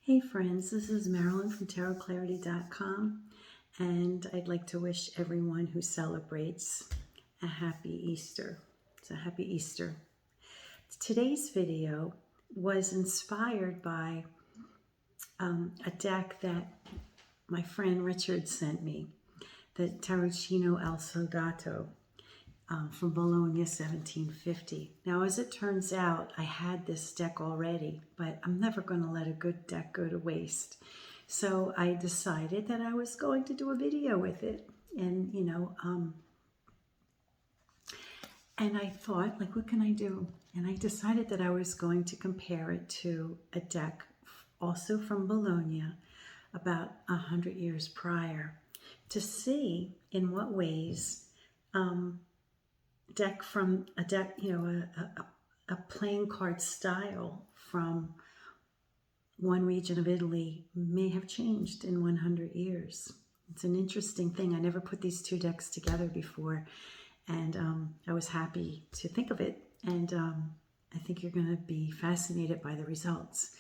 Hey friends, this is Marilyn from tarotclarity.com, and I'd like to wish everyone who celebrates a happy Easter. It's a happy Easter. Today's video was inspired by a deck that my friend Richard sent me, the Tarocchino al Soldato. From Bologna, 1750. Now, as it turns out, I had this deck already, but I'm never going to let a good deck go to waste. So I decided that I was going to do a video with it. And, and I thought, like, what can I do? And I decided that I was going to compare it to a deck also from Bologna about 100 years prior to see in what ways a playing card style from one region of Italy may have changed in 100 years. It's an interesting thing. I never put these two decks together before, and I was happy to think of it, and I think you're going to be fascinated by the results.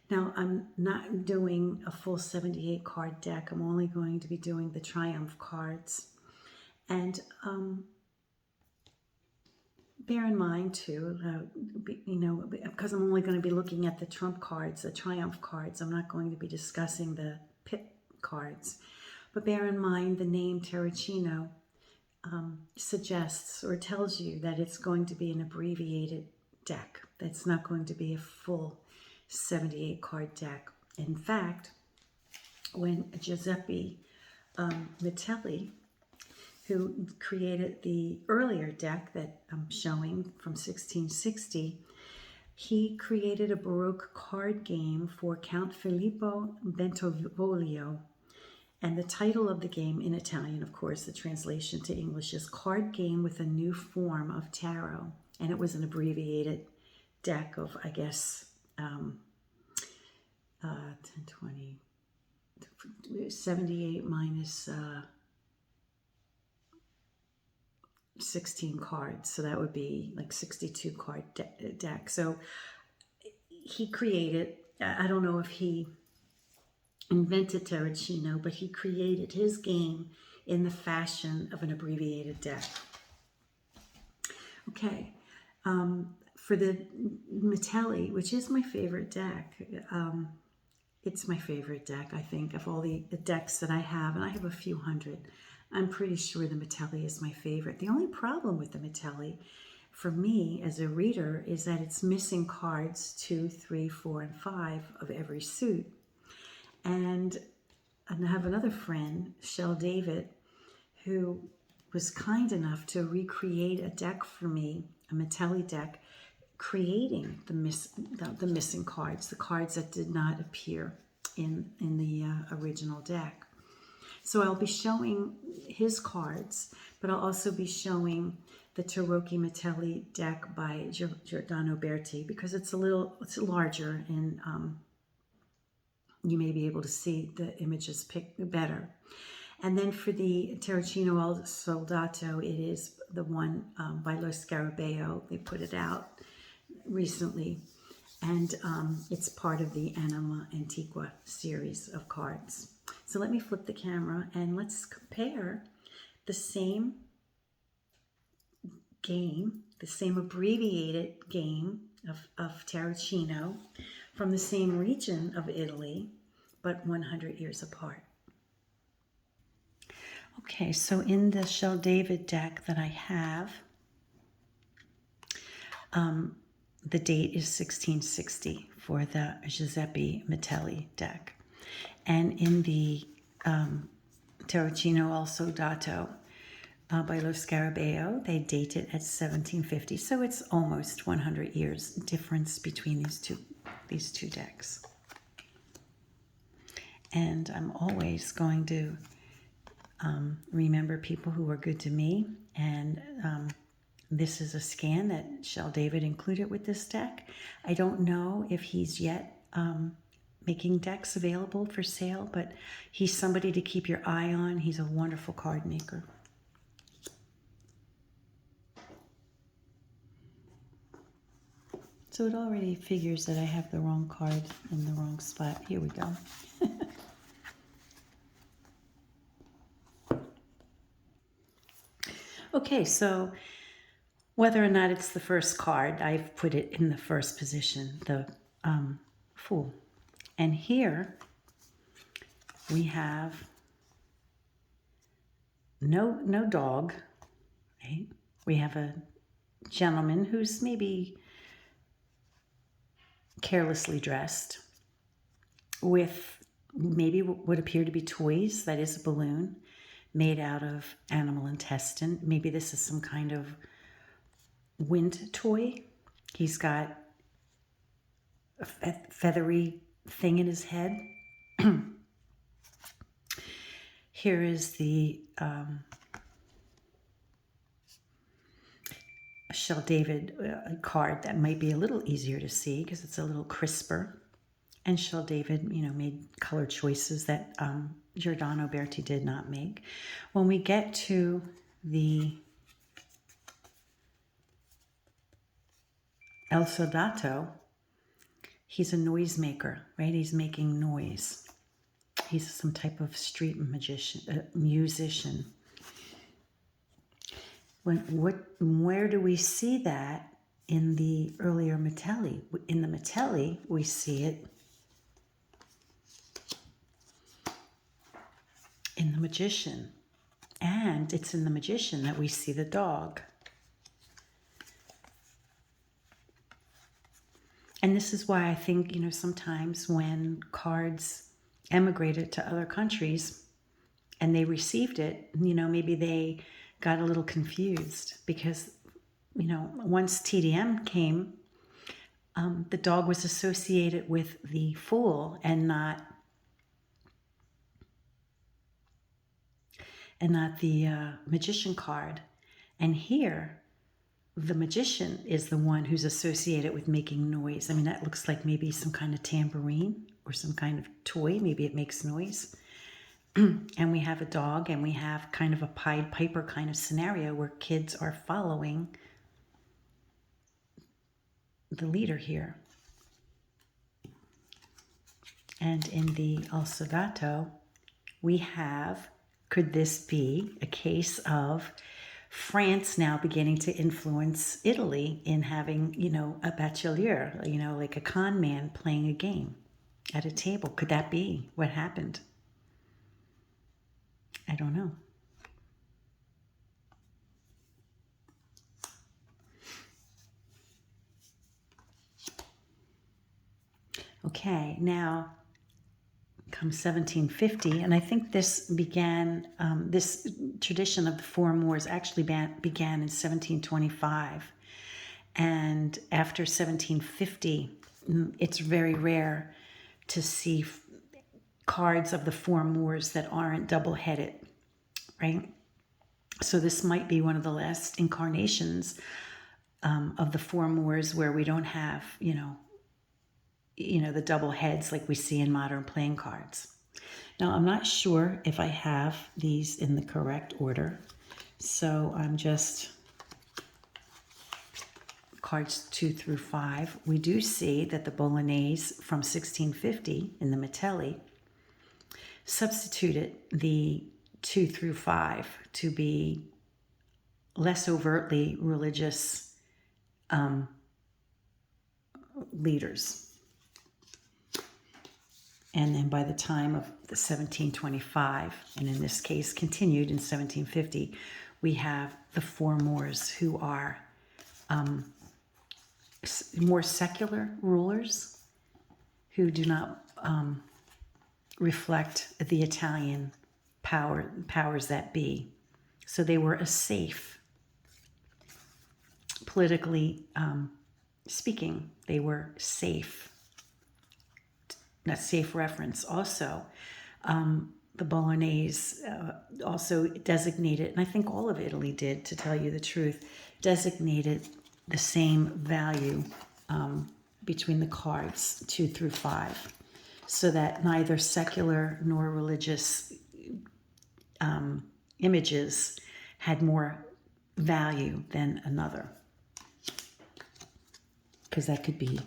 Now, I'm not doing a full 78 card deck. I'm only going to be doing the Triumph cards, and bear in mind too, because I'm only going to be looking at the Trump cards, the Triumph cards. I'm not going to be discussing the Pit cards. But bear in mind the name Tarocchino suggests or tells you that it's going to be an abbreviated deck. It's not going to be a full 78 card deck. In fact, when Giuseppe Mitelli, who created the earlier deck that I'm showing from 1660, he created a Baroque card game for Count Filippo Bentivoglio. And the title of the game, in Italian, of course, the translation to English is Card Game with a New Form of Tarot. And it was an abbreviated deck of, I guess, 78 minus 16 cards, so that would be like 62 card deck. So he created, I don't know if he invented Tarocchino, but he created his game in the fashion of an abbreviated deck. Okay, for the Mitelli, which is my favorite deck, it's my favorite deck, I think, of all the decks that I have, and I have a few hundred. I'm pretty sure the Mitelli is my favorite. The only problem with the Mitelli, for me as a reader, is that it's missing cards 2, 3, 4, and 5 of every suit. And I have another friend, Shell David, who was kind enough to recreate a deck for me, a Mitelli deck, creating the missing cards, the cards that did not appear in the original deck. So I'll be showing his cards, but I'll also be showing the Tarocchi Mitelli deck by Giordano Berti, because it's larger, and you may be able to see the images better. And then for the Tarocchino al Soldato, it is the one by Lo Scarabeo. They put it out recently, and it's part of the Anima Antiqua series of cards. So let me flip the camera and let's compare the same game, the same abbreviated game of Tarocchino from the same region of Italy, but 100 years apart. Okay, so in the Shell David deck that I have, the date is 1660 for the Giuseppe Mitelli deck. And in the Tarocchino al Soldato by Lo Scarabeo, they date it at 1750. So it's almost 100 years difference between these two decks. And I'm always going to remember people who are good to me. And this is a scan that Shell David included with this deck. I don't know if he's yet making decks available for sale, but he's somebody to keep your eye on. He's a wonderful card maker. So it already figures that I have the wrong card in the wrong spot. Here we go. Okay, so whether or not it's the first card, I've put it in the first position, the Fool. And here we have no dog, right? We have a gentleman who's maybe carelessly dressed with maybe what would appear to be toys. That is a balloon made out of animal intestine. Maybe this is some kind of wind toy. He's got a feathery thing in his head. Here is the Shell David card that might be a little easier to see because it's a little crisper. And Shell David, made color choices that Giordano Berti did not make. When we get to the El Soldato, he's a noisemaker, right? He's making noise. He's some type of street musician. Where do we see that in the earlier Mitelli? In the Mitelli, we see it in the Magician. And it's in the Magician that we see the dog. And this is why I think, sometimes when cards emigrated to other countries and they received it, maybe they got a little confused because, once TDM came, the dog was associated with the Fool and not the Magician card. And here, the Magician is the one who's associated with making noise. I mean, that looks like maybe some kind of tambourine or some kind of toy. Maybe it makes noise. And we have a dog, and we have kind of a Pied Piper kind of scenario where kids are following the leader here. And in the El Soldato, we have, could this be a case of France now beginning to influence Italy in having, a bachelier, like a con man playing a game at a table? Could that be what happened? I don't know. Okay, now comes 1750, and I think this began, this tradition of the Four Moors actually began in 1725. And after 1750, it's very rare to see cards of the Four Moors that aren't double-headed, right? So this might be one of the last incarnations of the Four Moors where we don't have, the double heads like we see in modern playing cards. Now, I'm not sure if I have these in the correct order, so I'm just cards 2 through 5. We do see that the Bolognese from 1650 in the Mitelli substituted the 2 through 5 to be less overtly religious leaders. And then by the time of the 1725, and in this case continued in 1750, we have the Four Moors who are more secular rulers who do not reflect the Italian powers that be. So they were a safe, politically speaking, they were safe. That safe reference. Also, the Bolognese also designated, and I think all of Italy did, to tell you the truth, designated the same value between the cards 2 through 5, so that neither secular nor religious images had more value than another. because that could be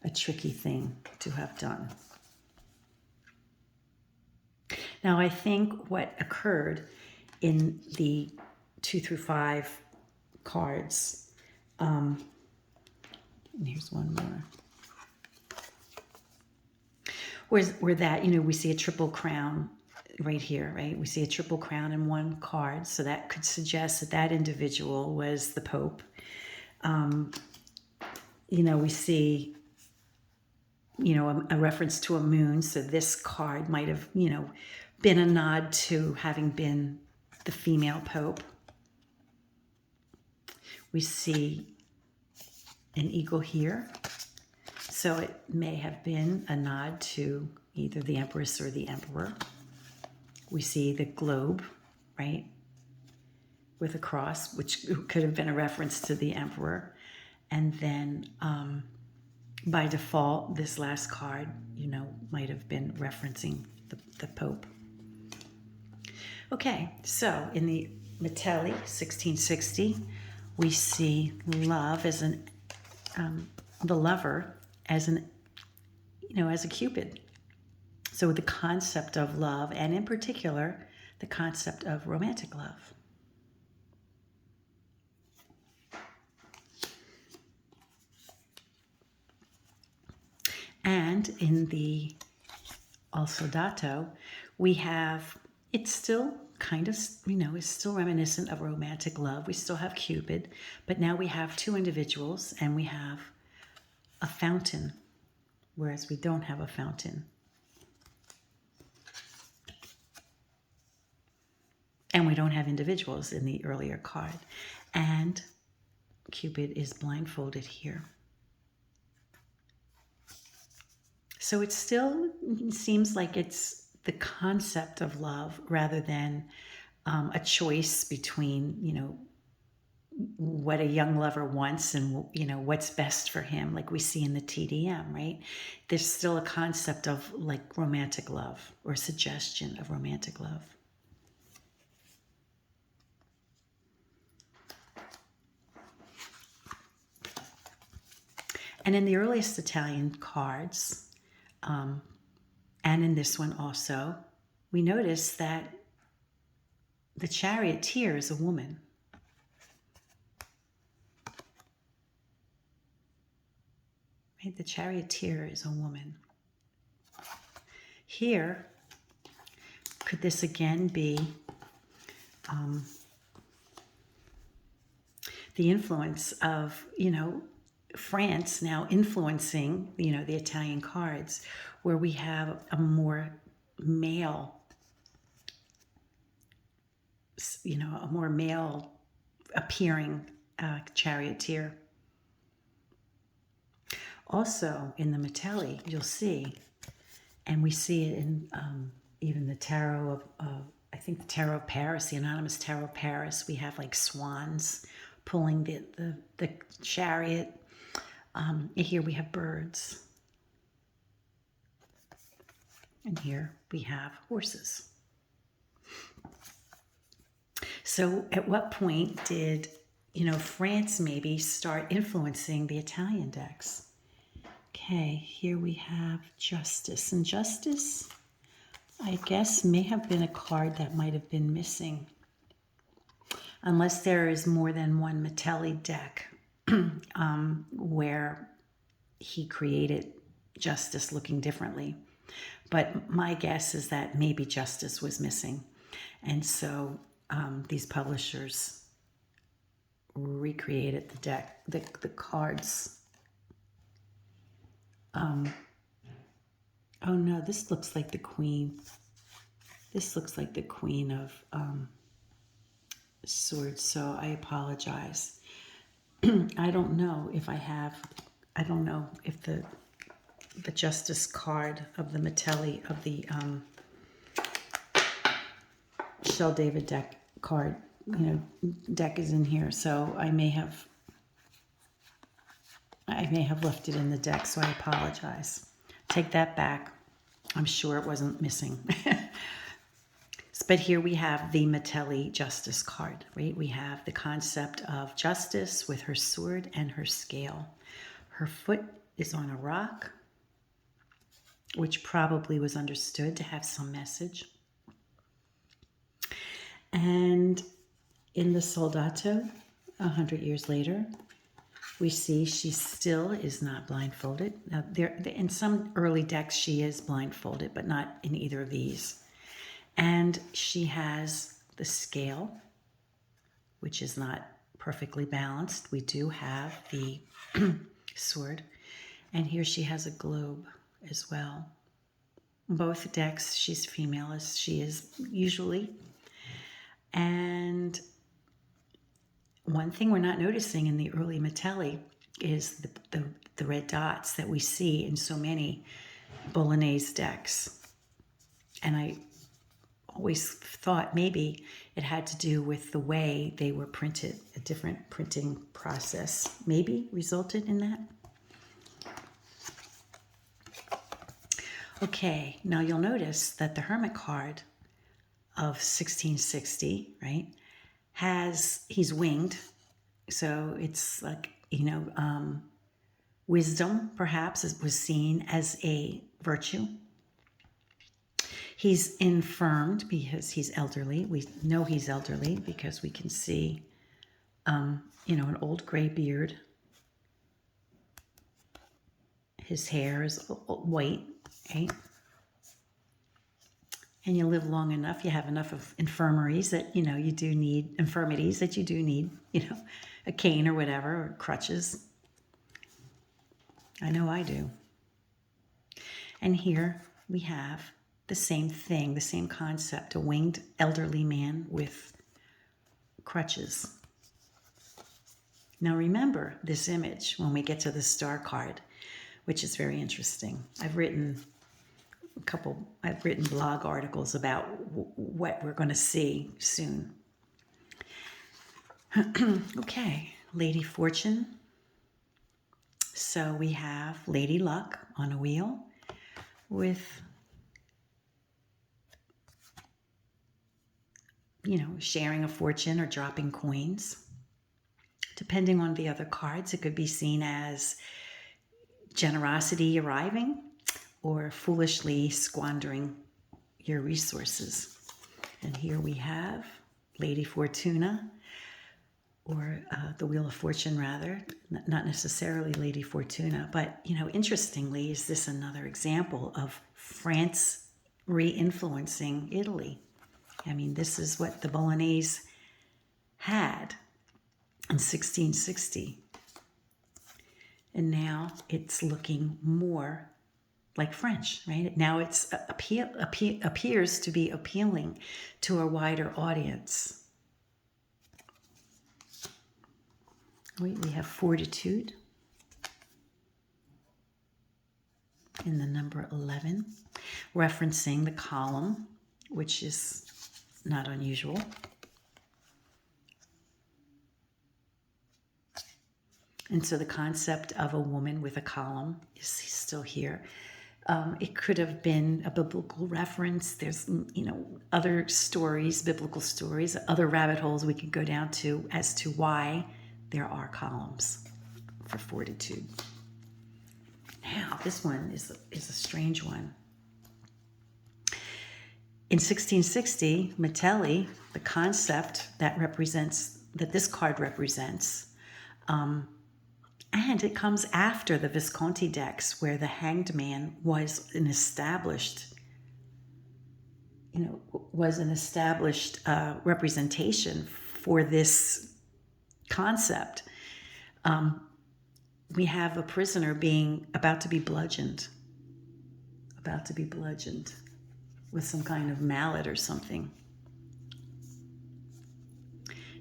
a tricky thing to have done. Now, I think what occurred in the 2 through 5 cards, and here's one more, where that, we see a triple crown right here, right? We see a triple crown in one card, so that could suggest that that individual was the Pope. We see, a reference to a moon, so this card might have, been a nod to having been the female Pope. We see an eagle here, so it may have been a nod to either the Empress or the Emperor. We see the globe, right, with a cross, which could have been a reference to the Emperor. And then by default, this last card, might have been referencing the Pope. Okay, so in the Mitelli 1660, we see love as the lover as as a Cupid. So the concept of love, and in particular, the concept of romantic love. And in the Al Soldato, we have, it's still kind of, is still reminiscent of romantic love. We still have Cupid, but now we have two individuals and we have a fountain, whereas we don't have a fountain. And we don't have individuals in the earlier card. And Cupid is blindfolded here. So it still seems like it's the concept of love rather than a choice between, what a young lover wants and, what's best for him, like we see in the TDM, right? There's still a concept of like romantic love or suggestion of romantic love. And in the earliest Italian cards, and in this one also, we notice that the charioteer is a woman. Right? The charioteer is a woman. Here, could this again be the influence of, France now influencing, the Italian cards, where we have a more male, a more male appearing charioteer. Also in the Mitelli, you'll see, and we see it in even the tarot of I think the Tarot of Paris, the Anonymous Tarot of Paris, we have like swans pulling the chariot. Here we have birds. And here we have horses. So at what point did, France maybe start influencing the Italian decks? Okay, here we have Justice. And Justice, I guess, may have been a card that might have been missing. Unless there is more than one Mitelli deck where he created Justice looking differently. But my guess is that maybe Justice was missing. And so these publishers recreated the deck, the cards. Oh no, this looks like the Queen. This looks like the Queen of Swords, so I apologize. I don't know if the Justice card of the Mitelli, of the Shell David deck card, deck is in here, so I may have left it in the deck, so I apologize. Take that back. I'm sure it wasn't missing. But here we have the Mitelli Justice card, right? We have the concept of Justice with her sword and her scale. Her foot is on a rock, which probably was understood to have some message. And in the Soldato, 100 years later, we see she still is not blindfolded. Now, in some early decks, she is blindfolded, but not in either of these. And she has the scale, which is not perfectly balanced. We do have the sword. And here she has a globe as well. Both decks, she's female as she is usually. And one thing we're not noticing in the early Mitelli is the red dots that we see in so many Bolognese decks. And I always thought maybe it had to do with the way they were printed. A different printing process maybe resulted in that. Okay, now you'll notice that the Hermit card of 1660, right, he's winged. So it's like, wisdom perhaps was seen as a virtue. He's infirmed because he's elderly. We know he's elderly because we can see, an old gray beard. His hair is white, right? And you live long enough, you have enough of infirmities that, you do need, a cane or whatever, or crutches. I know I do. And here we have the same thing, the same concept, a winged elderly man with crutches. Now remember this image when we get to the star card, which is very interesting. I've written blog articles about what we're going to see soon. Okay, Lady Fortune. So we have Lady Luck on a wheel with, sharing a fortune or dropping coins. Depending on the other cards, it could be seen as generosity arriving or foolishly squandering your resources. And here we have Lady Fortuna, or the Wheel of Fortune rather, not necessarily Lady Fortuna, but, interestingly, is this another example of France re-influencing Italy? I mean, this is what the Bolognese had in 1660. And now it's looking more like French, right? Now it's appears to be appealing to a wider audience. We have fortitude in the number 11, referencing the column, which is not unusual. And so the concept of a woman with a column is still here. It could have been a biblical reference. There's, other stories, biblical stories, other rabbit holes we could go down to as to why there are columns for fortitude. Now, this one is a strange one. In 1660, Mitelli, the concept that this card represents, and it comes after the Visconti decks, where the Hanged Man was an established representation for this concept. We have a prisoner being about to be bludgeoned with some kind of mallet or something.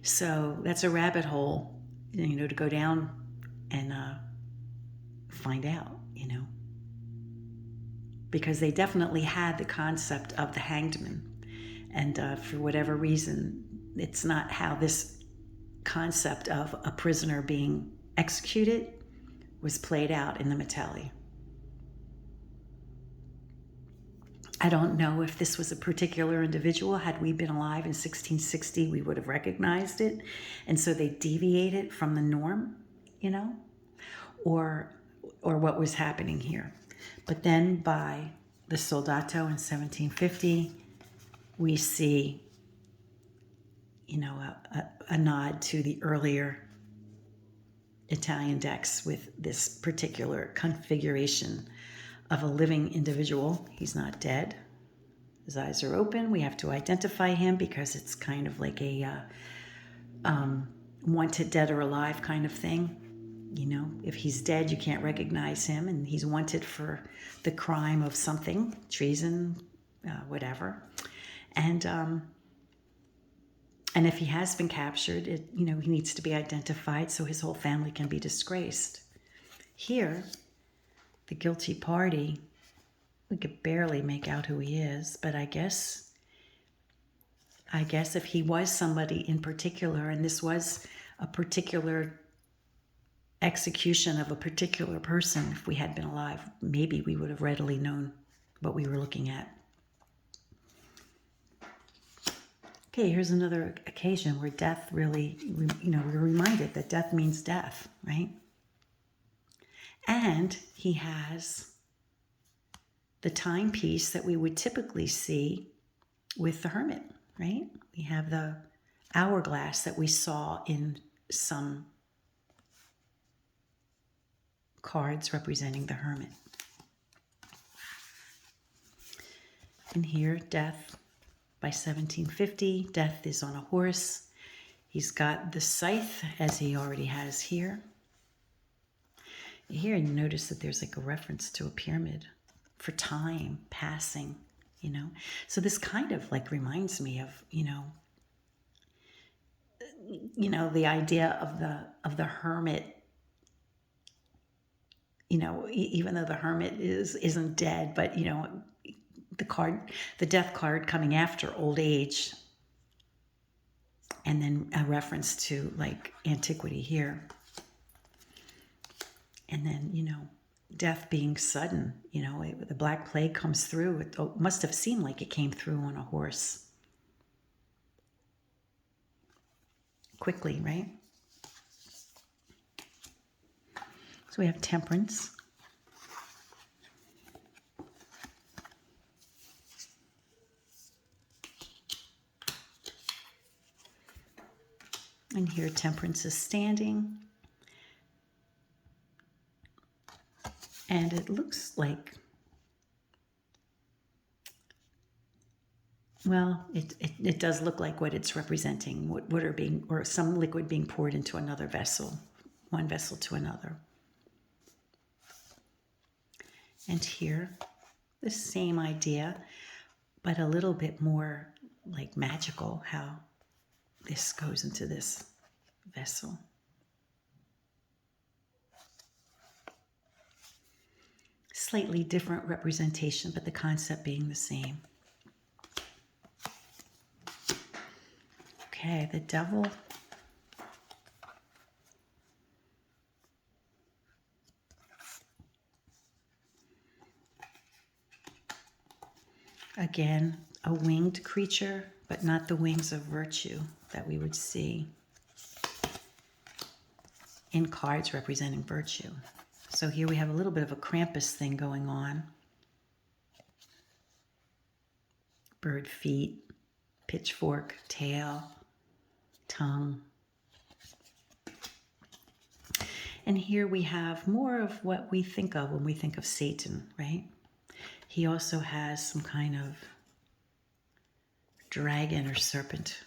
So that's a rabbit hole, to go down and find out, because they definitely had the concept of the hanged man. And for whatever reason, it's not how this concept of a prisoner being executed was played out in the Mitelli. I don't know if this was a particular individual. Had we been alive in 1660, we would have recognized it. And so they deviated from the norm, or or what was happening here. But then by the Soldato in 1750, we see, you know, a nod to the earlier Italian decks with this particular configuration of a living individual. He's not dead. His eyes are open. We have to identify him because it's kind of like a wanted dead or alive kind of thing. You know, if he's dead, you can't recognize him, and he's wanted for the crime of something, treason, whatever. And if he has been captured, he needs to be identified so his whole family can be disgraced. Here, the guilty party, we could barely make out who he is, but I guess if he was somebody in particular, and this was a particular execution of a particular person, if we had been alive, maybe we would have readily known what we were looking at. Okay, here's another occasion where death really, we're reminded that death means death, right? And he has the timepiece that we would typically see with the hermit, right? We have the hourglass that we saw in some cards representing the hermit. And here, death by 1750, death is on a horse. He's got the scythe, as he already has here. Here, you notice that there's like a reference to a pyramid for time passing, So this kind of like reminds me of, the idea of the hermit. Even though the hermit isn't dead, but the death card coming after old age, and then a reference to like antiquity here, and then death being sudden. The Black Plague comes through. It must have seemed like it came through on a horse quickly, right? So we have Temperance. And here Temperance is standing. And it looks like, well, it does look like what it's representing, water being, or some liquid being poured into another vessel, one vessel to another. And here, the same idea, but a little bit more like magical, how this goes into this vessel. Slightly different representation, but the concept being the same. Okay, the devil. Again, a winged creature, but not the wings of virtue that we would see in cards representing virtue. So here we have a little bit of a Krampus thing going on. Bird feet, pitchfork, tail, tongue. And here we have more of what we think of when we think of Satan, right? He also has some kind of dragon or serpent,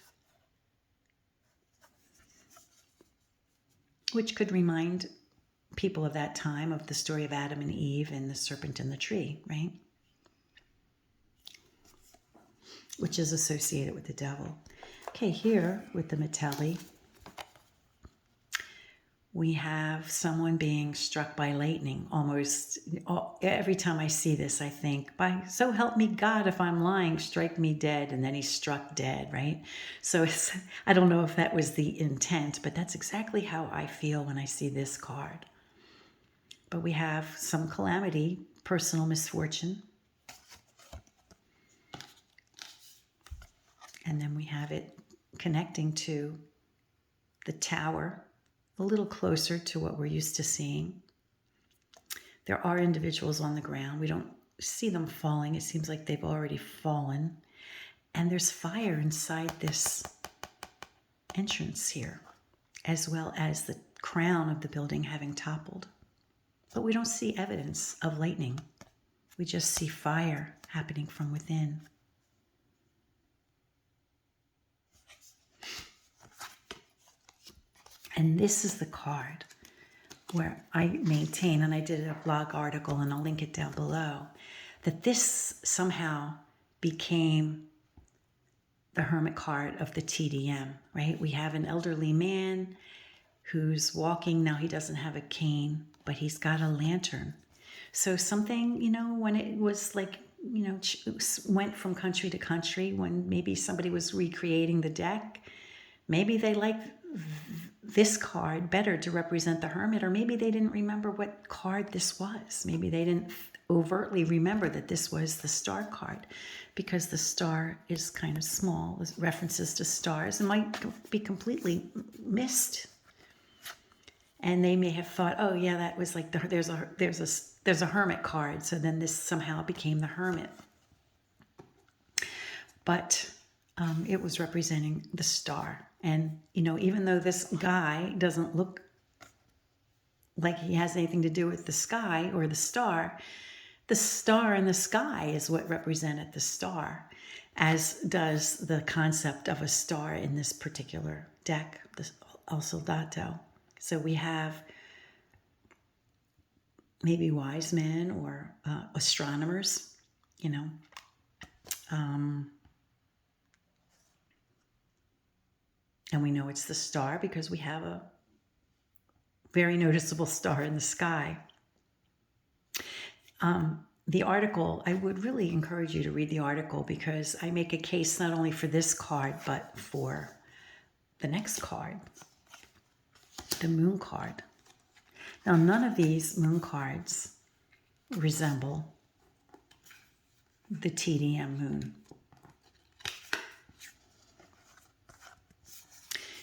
which could remind people of that time of the story of Adam and Eve and the serpent in the tree, right? Which is associated with the devil. Okay, here with the Mitelli, we have someone being struck by lightning. Almost every time I see this, I think, so help me God, if I'm lying, strike me dead. And then he's struck dead, right? So I don't know if that was the intent, but that's exactly how I feel when I see this card. But we have some calamity, personal misfortune. And then we have it connecting to the tower, a little closer to what we're used to seeing. There are individuals on the ground. We don't see them falling. It seems like they've already fallen. And there's fire inside this entrance here, as well as the crown of the building having toppled. But we don't see evidence of lightning. We just see fire happening from within. And this is the card where I maintain, and I did a blog article and I'll link it down below, that this somehow became the hermit card of the TDM, right? We have an elderly man who's walking. Now he doesn't have a cane, but he's got a lantern. So something, you know, when it was like, you know, went from country to country, when maybe somebody was recreating the deck, maybe they liked this card better to represent the hermit, or maybe they didn't remember what card this was. Maybe they didn't overtly remember that this was the star card, because the star is kind of small. References to stars and might be completely missed. And they may have thought, oh yeah, that was like there's a hermit card, so then this somehow became the hermit. But it was representing the star. And, you know, even though this guy doesn't look like he has anything to do with the sky or the star in the sky is what represented the star, as does the concept of a star in this particular deck, the El Soldato. So we have maybe wise men or astronomers, you know, and we know it's the star because we have a very noticeable star in the sky. The article, I would really encourage you to read the article, because I make a case not only for this card, but for the next card, the moon card. Now, none of these moon cards resemble the TDM moon.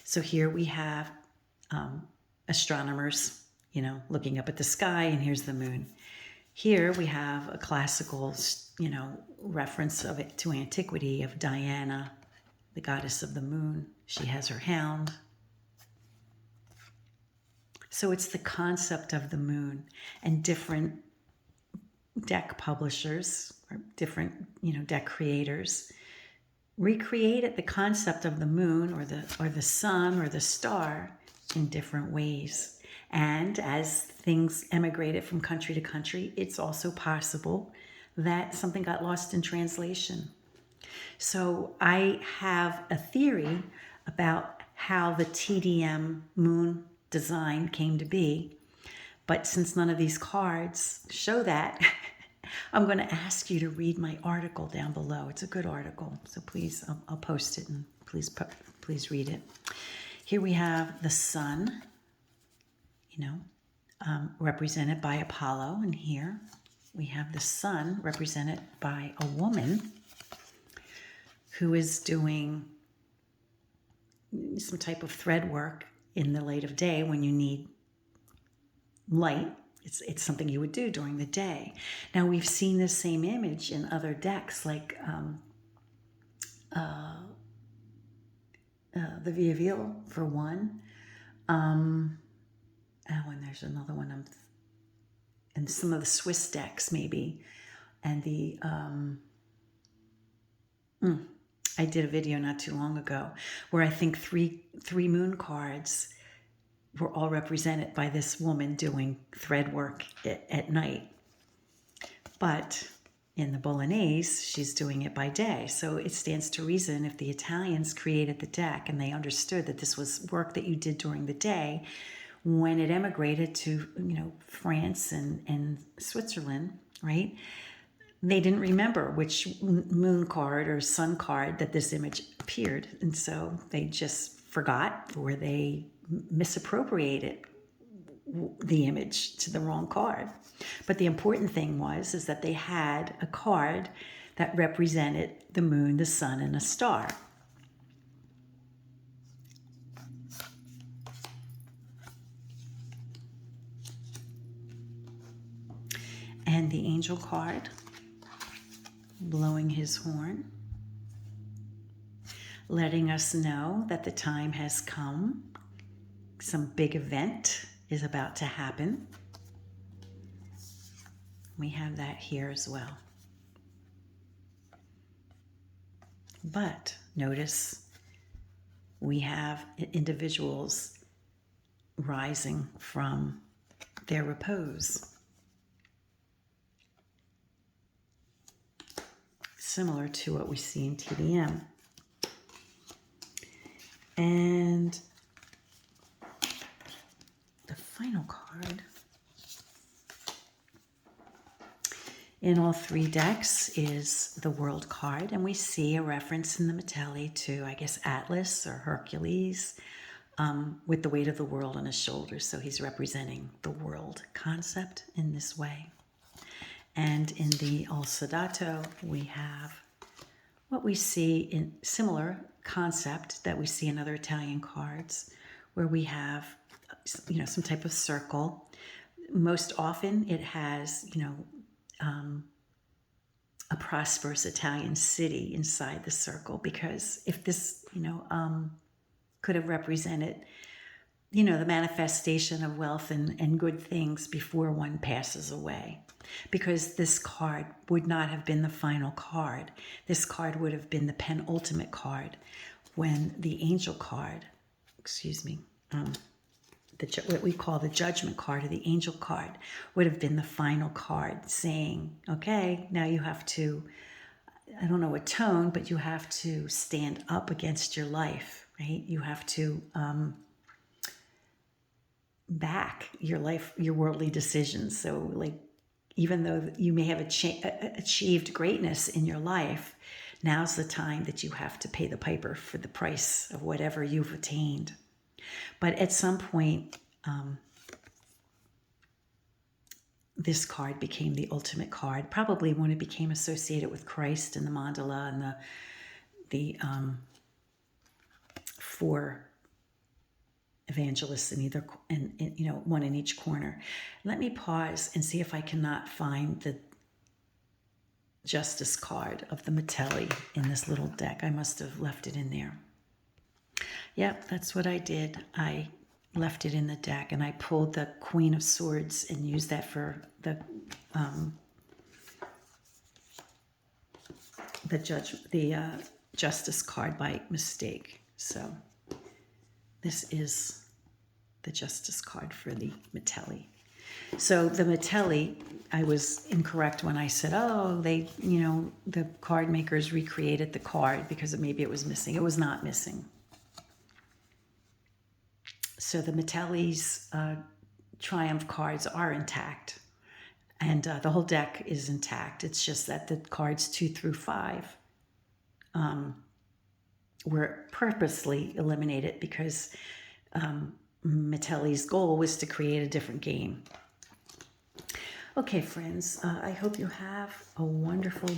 So here we have astronomers, you know, looking up at the sky, and here's the moon. Here we have a classical, you know, reference of it to antiquity, of Diana, the goddess of the moon. She has her hound. So it's the concept of the moon, and different deck publishers or different, you know, deck creators recreated the concept of the moon or the sun or the star in different ways. And as things emigrated from country to country, it's also possible that something got lost in translation. So I have a theory about how the TDM moon design came to be. But since none of these cards show that, I'm going to ask you to read my article down below. It's a good article, so please, I'll post it, and please read it. Here we have the sun, you know, represented by Apollo, and here we have the sun represented by a woman who is doing some type of thread work in the light of day when you need light. It's something you would do during the day. Now, we've seen this same image in other decks, like the Via Veal, for one. And there's another one. And some of the Swiss decks, maybe. And the I did a video not too long ago where I think three moon cards were all represented by this woman doing thread work at night. But in the Bolognese, she's doing it by day. So it stands to reason, if the Italians created the deck and they understood that this was work that you did during the day, when it emigrated to, you know, France and Switzerland, right? They didn't remember which moon card or sun card that this image appeared. And so they just forgot, or they misappropriated the image to the wrong card. But the important thing is that they had a card that represented the moon, the sun, and a star. And the angel card, blowing his horn, letting us know that the time has come. Some big event is about to happen. We have that here as well. But notice we have individuals rising from their repose. Similar to what we see in TDM. And the final card in all three decks is the World card, and we see a reference in the Mitelli to, I guess, Atlas or Hercules with the weight of the world on his shoulders. So he's representing the world concept in this way. And in the Al Soldato, we have what we see in similar concept that we see in other Italian cards, where we have, some type of circle. Most often it has, a prosperous Italian city inside the circle, because if this, could have represented, the manifestation of wealth and good things before one passes away. Because this card would not have been the final card. This card would have been the penultimate card when the angel card, what we call the judgment card or the angel card would have been the final card saying, okay, now you have to, I don't know, atone, but you have to stand up against your life, right? You have to back your life, your worldly decisions. So like, even though you may have achieved greatness in your life, now's the time that you have to pay the piper for the price of whatever you've attained. But at some point, this card became the ultimate card, probably when it became associated with Christ and the mandala and the four evangelists in either, and one in each corner. Let me pause and see if I cannot find the Justice card of the Mitelli in this little deck. I must have left it in there. Yep, that's what I did. I left it in the deck, and I pulled the Queen of Swords and used that for the Justice card by mistake. So this is the Justice card for the Mitelli. So the Mitelli, I was incorrect when I said, the card makers recreated the card because maybe it was missing. It was not missing. So the Mitelli's triumph cards are intact, and the whole deck is intact. It's just that the cards 2 through 5 were purposely eliminated because Mitelli's goal was to create a different game. Okay, friends, I hope you have a wonderful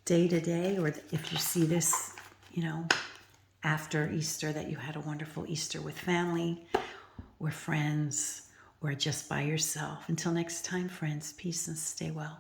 day today, or if you see this, after Easter, that you had a wonderful Easter with family or friends or just by yourself. Until next time, friends, peace and stay well.